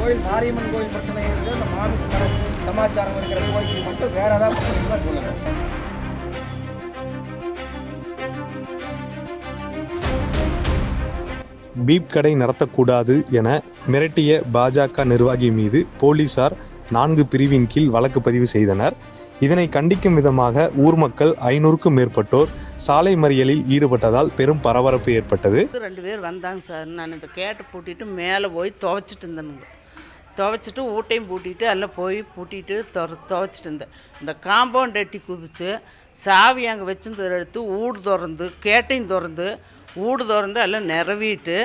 கோயில் மாரியம்மன் கோயில் பிரச்சனை இருக்குது, அந்த மாமிச சமாச்சாரம் இருக்கிற கோயிலுக்கு மட்டும் வேற ஏதாவது பிரச்சனை சொல்லுங்கள். பீப் கடை நடத்தக்கூடாது என மிரட்டிய பாஜக நிர்வாகி மீது போலீசார் 4 பிரிவின் கீழ் வழக்கு பதிவு செய்தனர். இதனை கண்டிக்கும் விதமாக ஊர் மக்கள் 500க்கும் மேற்பட்டோர் சாலை மறியலில் ஈடுபட்டதால் பெரும் பரபரப்பு ஏற்பட்டது. 2 பேர் வந்தாங்க சார். நான் இந்த கேட்டை பூட்டிட்டு மேலே போய் துவைச்சிட்டு இருந்தேனுங்க. துவைச்சிட்டு ஊட்டையும் பூட்டிட்டு எல்லாம் போய் பூட்டிட்டு துவைச்சிட்டு இருந்தேன். இந்த காம்பவுண்ட் எட்டி குதிச்சு சாவி அங்கே வச்சிருந்ததை எடுத்து ஊடு திறந்து கேட்டையும் திறந்து ஊடு திறந்து எல்லாம் நிறவிட்டு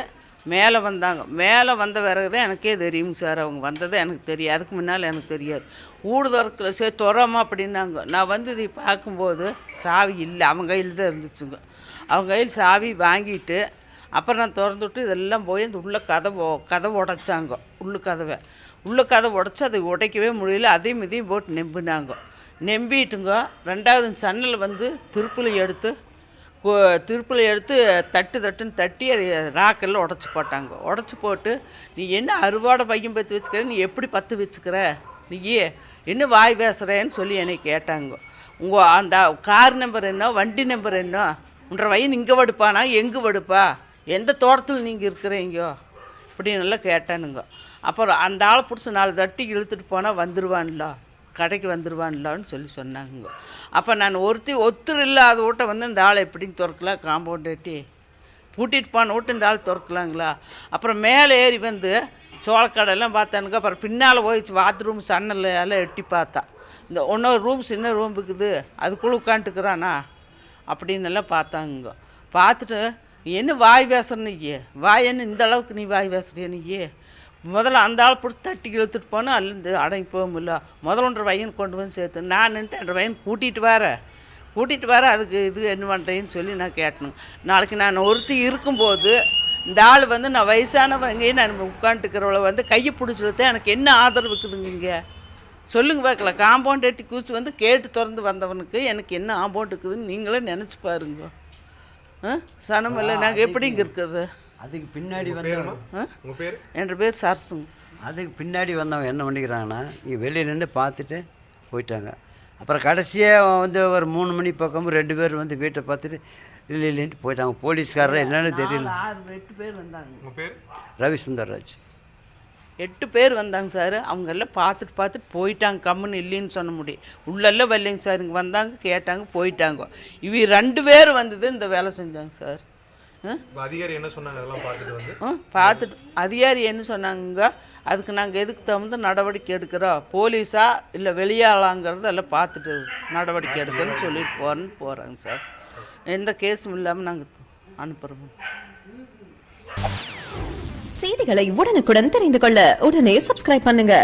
மேலே வந்தாங்க. மேலே வந்த பிறகு தான் எனக்கே தெரியுங்க சார். அவங்க வந்ததே எனக்கு தெரியும். அதுக்கு முன்னால் எனக்கு தெரியாது. ஊடு திறக்கல சரி துறமா அப்படின்னாங்க. நான் வந்து இதை பார்க்கும்போது சாவி இல்லை, அவங்க கையில் தான் இருந்துச்சுங்க. அவங்க கையில் சாவி வாங்கிட்டு அப்புறம் நான் திறந்துவிட்டு இதெல்லாம் போய் இந்த உள்ள கதவை உடைச்சாங்க. உள்ள கதவை உடச்சி அதை உடைக்கவே முடியல. அதையும் இதையும் போட்டு நெம்பினாங்க. நெம்பிட்டுங்க 2வது சன்னல் வந்து திருப்புளி எடுத்து தட்டுன்னு தட்டி அதை ராக்கெல்லாம் உடச்சி போட்டாங்க. உடச்சி போட்டு நீ என்ன அறுவாடை பையன் பற்றி வச்சுக்கிற, நீ எப்படி 10 வச்சுக்கிற, நீ என்ன வாய் பேசுகிறேன்னு சொல்லி என்னை கேட்டாங்க. உங்கள் அந்த கார் நம்பர் என்ன, வண்டி நம்பர் என்ன, உன்ற வயன் இங்கே வடுப்பானா எங்கே வடுப்பா, எந்த தோட்டத்தில் நீங்கள் இருக்கிறீங்கோ இப்படி நல்லா கேட்டானுங்க. அப்புறம் அந்த ஆளை பிடிச்சி 4 தட்டி இழுத்துட்டு போனால் வந்துடுவான்ல, கடைக்கு வந்துடுவான்லான்னு சொல்லி சொன்னாங்க. அப்போ நான் ஒருத்தர் இல்லாத வீட்டை வந்து இந்த ஆளை எப்படின்னு திறக்கலாம், காம்பவுண்ட் எட்டி பூட்டிட்டு போன வீட்டு இந்த ஆள் திறக்கலாங்களா. அப்புறம் மேலே ஏறி வந்து சோளக்கடையெல்லாம் பார்த்தானுங்க. அப்புறம் பின்னால் போய் பாத்ரூம் சன்னல் எல்லாம் எட்டி பார்த்தா இந்த இன்னொரு ரூம் சின்ன ரூம் இருக்குது, அதுக்குள்ளே உட்காந்துக்கிறானா அப்படின்னு எல்லாம் பார்த்தாங்க. பார்த்துட்டு நீ என்ன வாய் பேசுகிற, நீ வாய் என்ன இந்த அளவுக்கு நீ வாய் பேசுகிறிய, நீ முதல்ல அந்த ஆள் பிடிச்சி தட்டி இழுத்துட்டு போனால் அல்லது அடங்கி போகும்ல. முதல்ல 1 பையன் கொண்டு வந்து சேர்த்து நான் 2 பையன் கூட்டிகிட்டு வர அதுக்கு இது என்ன பண்ணுறேன்னு சொல்லி நான் கேட்டேனுங்க. நாளைக்கு நான் ஒருத்தி இருக்கும்போது இந்த ஆள் வந்து நான் வயசானவங்க நான் உட்காந்துக்கிறவளை வந்து கையை பிடிச்சிருத்தேன், எனக்கு என்ன ஆதரவு இருக்குதுங்க இங்கே சொல்லுங்கள் பார்க்கலாம். காம்பவுண்ட் எட்டி கூச்சி வந்து கேட்டு திறந்து வந்தவனுக்கு எனக்கு என்ன ஆம்பவுண்ட் இருக்குதுன்னு நீங்களே நினச்சி பாருங்க. சனம் இல்லை நாங்கள் எப்படி இங்கே இருக்குது. அதுக்கு பின்னாடி வந்தவன் என் பேர் சரசுங்க. அதுக்கு பின்னாடி வந்தவன் என்ன பண்ணிக்கிறாங்கன்னா இங்கே வெளியே நின்று பார்த்துட்டு போயிட்டாங்க. அப்புறம் கடைசியாக வந்து ஒரு 3 மணி பக்கம் 2 பேர் வந்து வீட்டை பார்த்துட்டு இல்லைன்ட்டு போயிட்டாங்க. போலீஸ்காரர் என்னன்னு தெரியல. 8 பேர் வந்தாங்க. ரவி சுந்தர்ராஜ் 8 பேர் வந்தாங்க சார். அவங்க எல்லாம் பார்த்துட்டு போயிட்டாங்க. கம்முன்னு இல்லைன்னு சொன்ன முடியும். உள்ளெல்லாம் வரலைங்க சார். இங்கே வந்தாங்க கேட்டாங்க போயிட்டாங்க. இவ 2 பேர் வந்தது இந்த வேலை செஞ்சாங்க சார். அதிகாரி என்ன சொன்னாங்க, அதெல்லாம் பார்த்துட்டு அதிகாரி என்ன சொன்னாங்க, அதுக்கு நாங்கள் எதுக்கு தகுந்த நடவடிக்கை எடுக்கிறோம், போலீஸா இல்லை வெளியாளாங்கிறது எல்லாம் பார்த்துட்டு நடவடிக்கை எடுக்கிறோன்னு சொல்லிட்டு போகிறாங்க சார். எந்த கேஸும் இல்லாமல் நாங்கள் அனுப்புகிறோம். செய்திகளை உடனுக்குடன் தெரிந்து கொள்ள உடனே சப்ஸ்கிரைப் பண்ணுங்க.